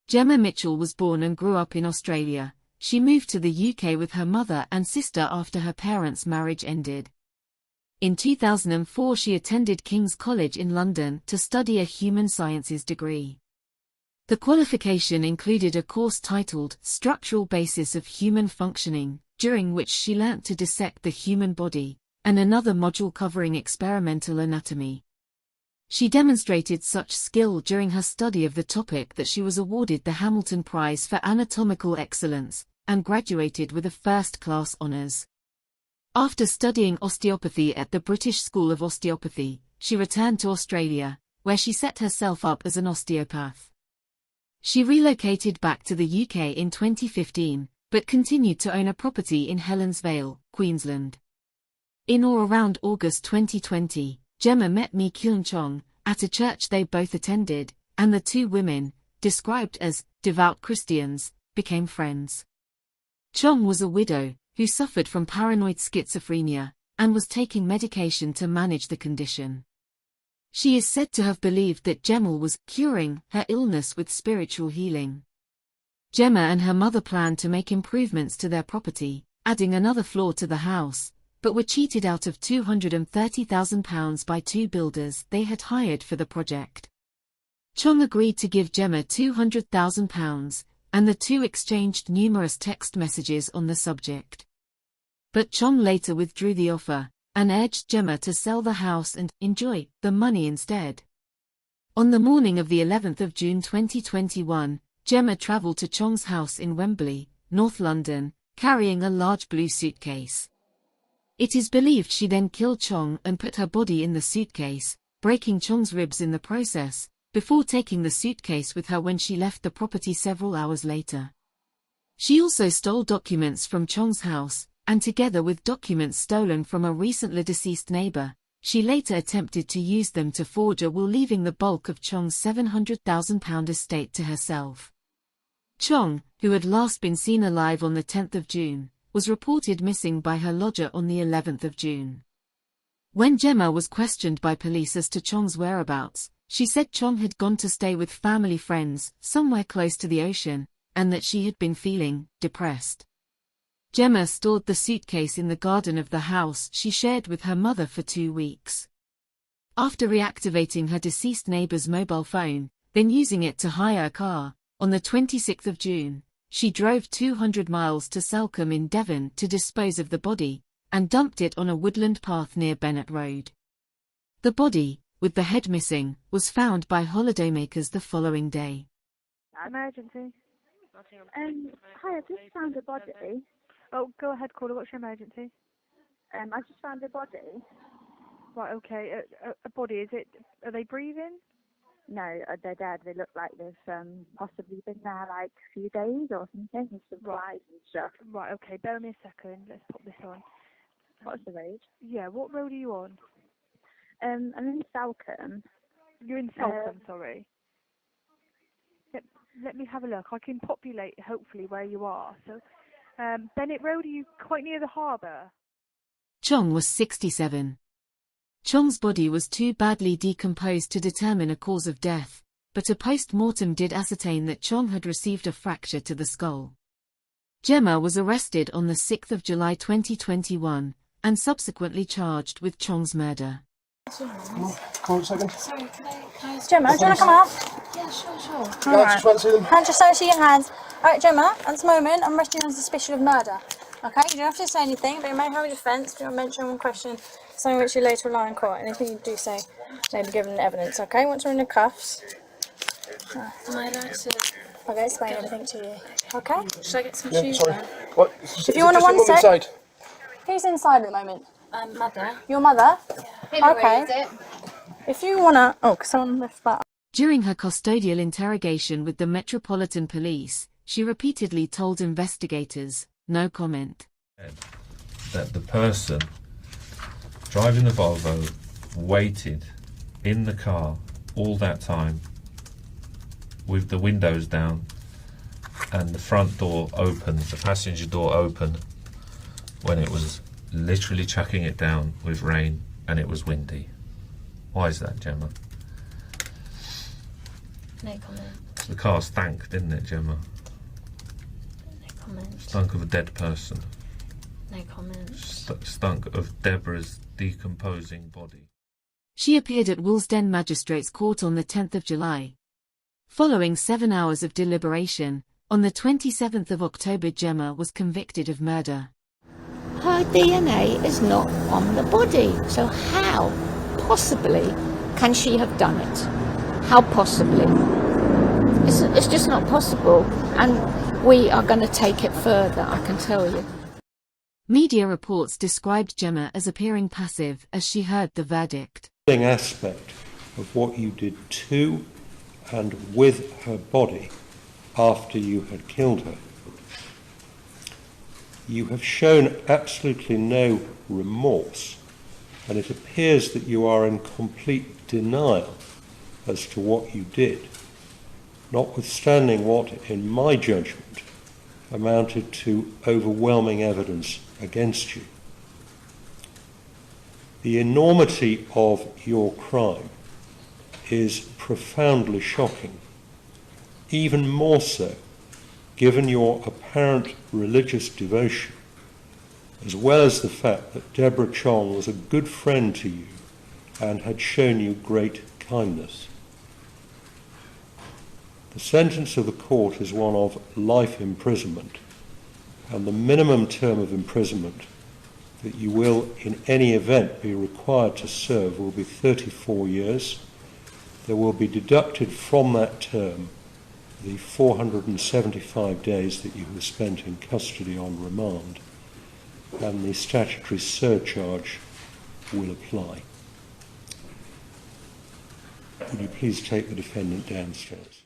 Gemma Mitchell was born and grew up in Australia. She moved to the UK with her mother and sister after her parents' marriage ended. In 2004 she attended King's College in London to study a human sciences degree. The qualification included a course titled Structural Basis of Human Functioning, during which she learnt to dissect the human body, and another module covering experimental anatomy. She demonstrated such skill during her study of the topic that she was awarded the Hamilton Prize for Anatomical Excellence, and graduated with a first-class honours. After studying osteopathy at the British School of Osteopathy, she returned to Australia, where she set herself up as an osteopath. She relocated back to the UK in 2015, but continued to own a property in Helens Vale, Queensland. In or around August 2020, Gemma met Mi Kyun Chong at a church they both attended, and the two women, described as devout Christians, became friends. Chong was a widow who suffered from paranoid schizophrenia and was taking medication to manage the condition. She is said to have believed that Gemma was curing her illness with spiritual healing. Gemma and her mother planned to make improvements to their property, adding another floor to the house, but were cheated out of £230,000 by two builders they had hired for the project. Chong agreed to give Gemma £200,000, and the two exchanged numerous text messages on the subject. But Chong later withdrew the offer, and urged Gemma to sell the house and enjoy the money instead. On the morning of the 11th of June 2021, Gemma travelled to Chong's house in Wembley, North London, carrying a large blue suitcase. It is believed she then killed Chong and put her body in the suitcase, breaking Chong's ribs in the process, before taking the suitcase with her when she left the property several hours later. She also stole documents from Chong's house, and together with documents stolen from a recently deceased neighbor, she later attempted to use them to forge a will, leaving the bulk of Chong's £700,000 estate to herself. Chong, who had last been seen alive on the 10th of June, was reported missing by her lodger on the 11th of June. When Gemma was questioned by police as to Chong's whereabouts, she said Chong had gone to stay with family friends somewhere close to the ocean, and that she had been feeling depressed. Gemma stored the suitcase in the garden of the house she shared with her mother for 2 weeks. After reactivating her deceased neighbor's mobile phone, then using it to hire a car, on the 26th of June, she drove 200 miles to Salcombe in Devon to dispose of the body, and dumped it on a woodland path near Bennett Road. The body, with the head missing, was found by holidaymakers the following day. Emergency. Hi, I just found a body. Oh, go ahead, caller. What's your emergency? I just found a body. Right, okay. A body, is it? Are they breathing? No, they're dead. They look like they've possibly been there like a few days or something, with some flies and stuff. Right, okay. Bear with me a second. Let's pop this on. What's the road? Yeah, what road are you on? I'm in Salcombe. You're in Salcombe, sorry. Let me have a look. I can populate, hopefully, where you are. So, Bennett Road, are you quite near the harbour? Chong was 67. Chong's body was too badly decomposed to determine a cause of death, but a post-mortem did ascertain that Chong had received a fracture to the skull. Gemma was arrested on the 6th of July 2021, and subsequently charged with Chong's murder. Come on a second. Sorry, can I Gemma, do you want to come up? Yeah, sure. Alright. Just want to see them. Hand just over your hands. Alright, Gemma, at this moment, I'm arresting you on suspicion of murder. Okay, you don't have to say anything, but you may have a defence if you want to mention one question, something which you later rely in court. Anything you do say may be given evidence, okay? Once we're in the cuffs. Am I allowed to... I'll go explain everything to you. Okay? Should I get some shoes sorry. on? What? If you want to one sec. Inside? Who's inside at the moment? Mother. Your mother? Yeah. Okay. Is it? If you want to... Oh, because someone left that. During her custodial interrogation with the Metropolitan Police, she repeatedly told investigators, no comment. That the person driving the Volvo waited in the car all that time with the windows down and the front door open, the passenger door open, when it was literally chucking it down with rain and it was windy. Why is that, Gemma? No comment. The car stank, didn't it, Gemma? No comment. Stunk of a dead person. No comment. Stunk of Deborah's decomposing body. She appeared at Woolsden Magistrates Court on the 10th of July. Following 7 hours of deliberation, on the 27th of October Gemma was convicted of murder. Her DNA is not on the body, so how possibly can she have done it? How possibly? It's just not possible, and we are going to take it further, I can tell you. Media reports described Gemma as appearing passive as she heard the verdict. Aspect of what you did to and with her body after you had killed her. You have shown absolutely no remorse, and it appears that you are in complete denial as to what you did, notwithstanding what, in my judgment, amounted to overwhelming evidence against you. The enormity of your crime is profoundly shocking, even more so given your apparent religious devotion, as well as the fact that Deborah Chong was a good friend to you and had shown you great kindness. The sentence of the court is one of life imprisonment, and the minimum term of imprisonment that you will in any event be required to serve will be 34 years. There will be deducted from that term the 475 days that you have spent in custody on remand, and the statutory surcharge will apply. Would you please take the defendant downstairs?